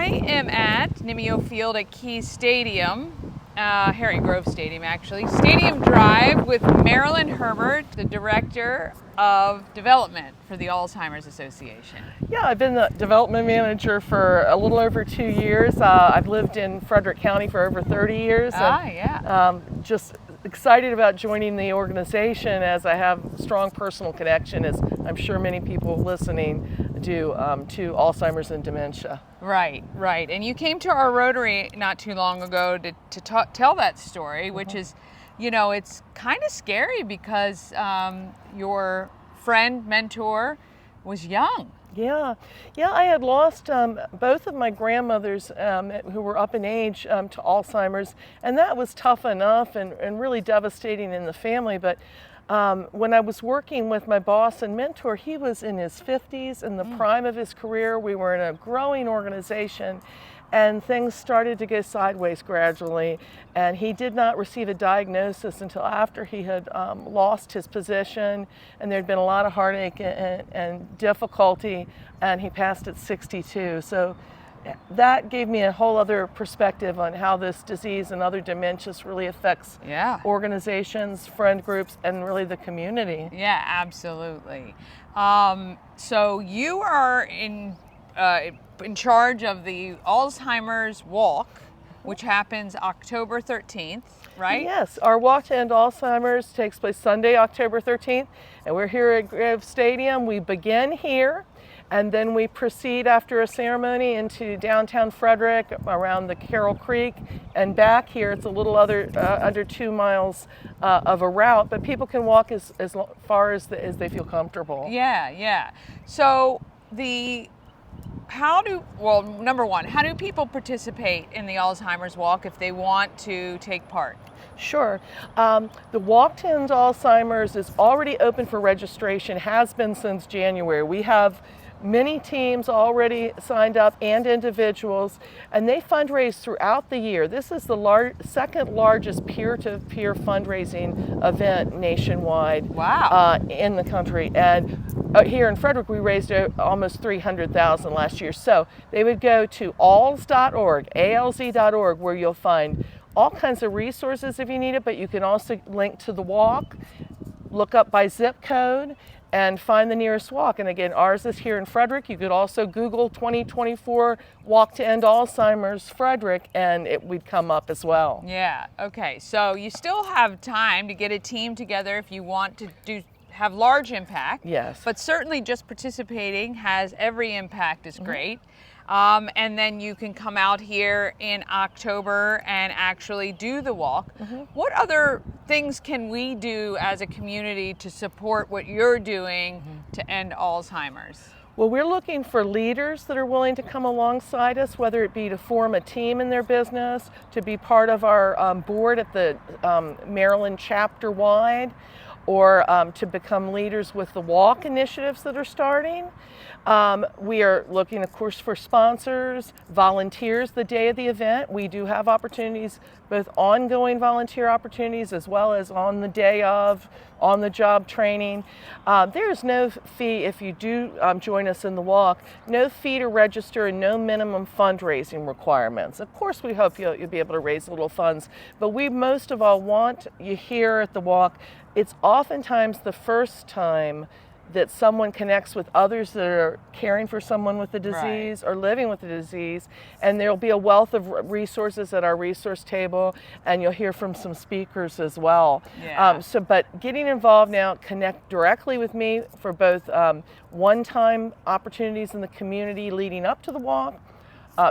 am at Nimio Field at Key Stadium, Harry Grove Stadium actually, Stadium Drive with Marilyn Herbert, the Director of Development for the Alzheimer's Association. Yeah, I've been the development manager for a little over 2 years. I've lived in Frederick County for over 30 years. Just excited about joining the organization as I have strong personal connection, as I'm sure many people listening do, to Alzheimer's and dementia. Right, right. And you came to our Rotary not too long ago to tell that story, which is, you know, it's kind of scary because your friend, mentor, was young. Yeah, I had lost both of my grandmothers who were up in age to Alzheimer's, and that was tough enough and really devastating in the family. But when I was working with my boss and mentor, he was in his 50s, in the prime of his career. We were in a growing organization, and things started to go sideways gradually, and he did not receive a diagnosis until after he had lost his position, and there'd been a lot of heartache and difficulty, and he passed at 62. So that gave me a whole other perspective on how this disease and other dementias really affects organizations, friend groups, and really the community. Yeah, absolutely. So you are in charge of the Alzheimer's Walk, which happens October 13th, right? Yes, our Walk to End Alzheimer's takes place Sunday, October 13th, and we're here at Grove Stadium. We begin here, and then we proceed after a ceremony into downtown Frederick, around the Carroll Creek, and back here. It's a little under 2 miles of a route, but people can walk as far as they feel comfortable. Yeah. So number one, how do people participate in the Alzheimer's Walk if they want to take part? Sure. The Walk to End Alzheimer's is already open for registration, has been since January. We have many teams already signed up and individuals, and they fundraise throughout the year. This is the second largest peer-to-peer fundraising event nationwide. Wow. In the country. And here in Frederick, we raised almost $300,000 last year. So they would go to alz.org, alz.org, where you'll find all kinds of resources if you need it, but you can also link to the walk, look up by zip code, and find the nearest walk. And again, ours is here in Frederick. You could also Google 2024 Walk to End Alzheimer's Frederick, and it would come up as well. Yeah, okay. So you still have time to get a team together if you want to have large impact. Yes. But certainly just participating has every impact is great. And then you can come out here in October and actually do the walk. What other things can we do as a community to support what you're doing to end Alzheimer's? Well, we're looking for leaders that are willing to come alongside us, whether it be to form a team in their business, to be part of our board at the Maryland chapter-wide, or to become leaders with the walk initiatives that are starting. We are looking, of course, for sponsors, volunteers the day of the event. We do have opportunities, both ongoing volunteer opportunities as well as on the day of, on-the-job training. There is no fee if you do join us in the walk, no fee to register and no minimum fundraising requirements. Of course, we hope you'll be able to raise a little funds, but we most of all want you here at the walk. It's oftentimes the first time that someone connects with others that are caring for someone with the disease or living with the disease, and there'll be a wealth of resources at our resource table, and you'll hear from some speakers as well. But getting involved now, connect directly with me for both one-time opportunities in the community leading up to the walk.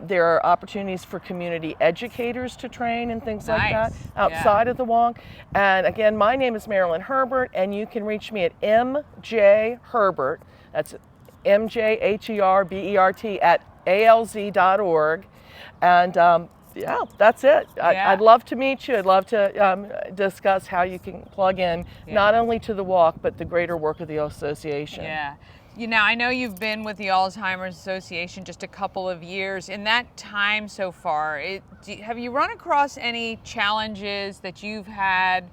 There are opportunities for community educators to train and things like that outside of the walk. And again, my name is Marilyn Herbert, and you can reach me at MJ Herbert, that's MJHERBERT at alz.org. And that's it. I'd love to meet you. I'd love to discuss how you can plug in not only to the walk, but the greater work of the association. Yeah. You know, I know you've been with the Alzheimer's Association just a couple of years. In that time so far, have you run across any challenges that you've had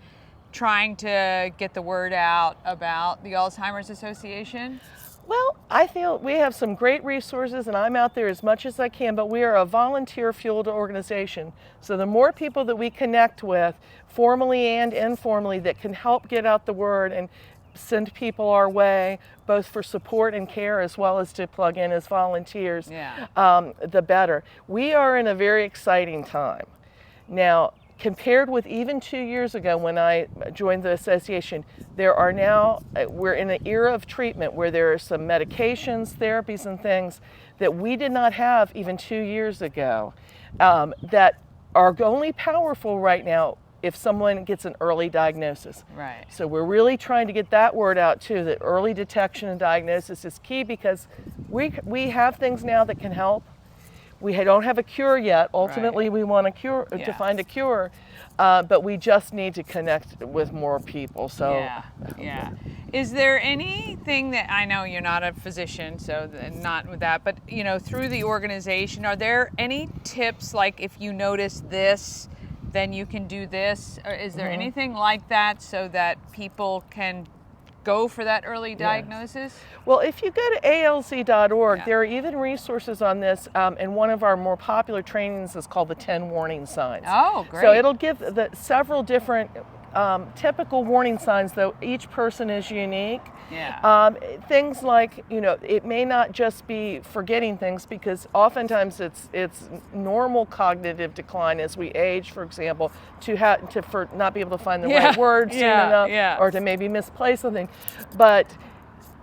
trying to get the word out about the Alzheimer's Association? Well, I feel we have some great resources, and I'm out there as much as I can, but we are a volunteer-fueled organization. So the more people that we connect with, formally and informally, that can help get out the word and send people our way, both for support and care as well as to plug in as volunteers, the better. We are in a very exciting time. Now, compared with even 2 years ago when I joined the association, there are now, we're in an era of treatment where there are some medications, therapies, and things that we did not have even 2 years ago that are only powerful right now if someone gets an early diagnosis. Right. So we're really trying to get that word out too, that early detection and diagnosis is key, because we have things now that can help. We don't have a cure yet. Ultimately, we want a cure, to find a cure, but we just need to connect with more people. So, yeah. Is there anything that, I know you're not a physician, so not with that, but you know, through the organization, are there any tips like if you notice this, then you can do this? Or is there anything like that so that people can go for that early diagnosis? Well, if you go to alz.org, there are even resources on this, and one of our more popular trainings is called the 10 warning signs. Oh, great. So it'll give the several different typical warning signs, though each person is unique. Things like, you know, it may not just be forgetting things, because oftentimes it's normal cognitive decline as we age, for example, to not be able to find the right words soon enough, or to maybe misplace something. But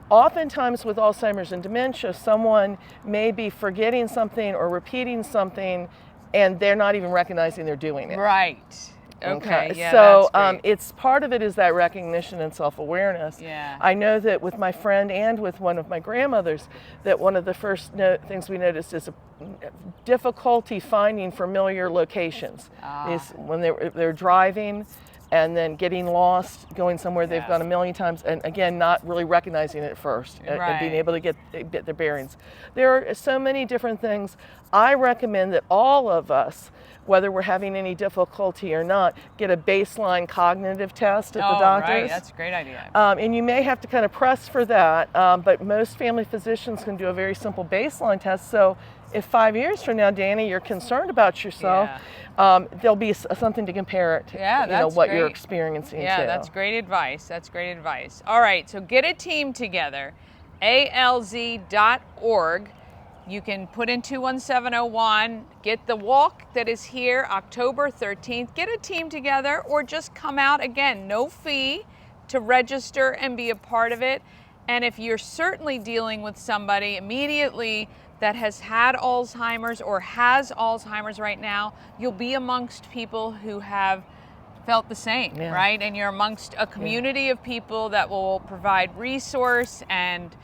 oftentimes with Alzheimer's and dementia, someone may be forgetting something or repeating something, and they're not even recognizing they're doing it. Right. Okay. Yeah, so that's great. it's part of it is that recognition and self-awareness. I know that with my friend and with one of my grandmothers, that one of the first things we noticed is a difficulty finding familiar locations. Is when they're driving and then getting lost, going somewhere they've gone a million times, and again, not really recognizing it at first, and being able to get their bearings. There are so many different things. I recommend that all of us, whether we're having any difficulty or not, get a baseline cognitive test at the doctor's. Right, that's a great idea. And you may have to kind of press for that, but most family physicians can do a very simple baseline test. So if 5 years from now, Danny, you're concerned about yourself, there'll be something to compare it to, you know, what you're experiencing too. That's great advice. That's great advice. All right, so get a team together, alz.org. You can put in 21701, get the walk that is here October 13th, get a team together, or just come out. Again, no fee to register and be a part of it. And if you're certainly dealing with somebody immediately that has had Alzheimer's or has Alzheimer's right now, you'll be amongst people who have felt the same, right? And you're amongst a community of people that will provide resource and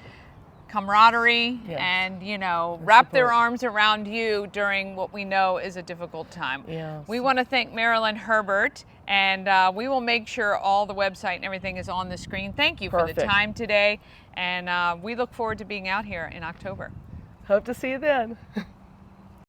camaraderie and, you know, wrap their arms around you during what we know is a difficult time. We want to thank Marilyn Herbert, and we will make sure all the website and everything is on the screen. Thank you for the time today, and we look forward to being out here in October. Hope to see you then.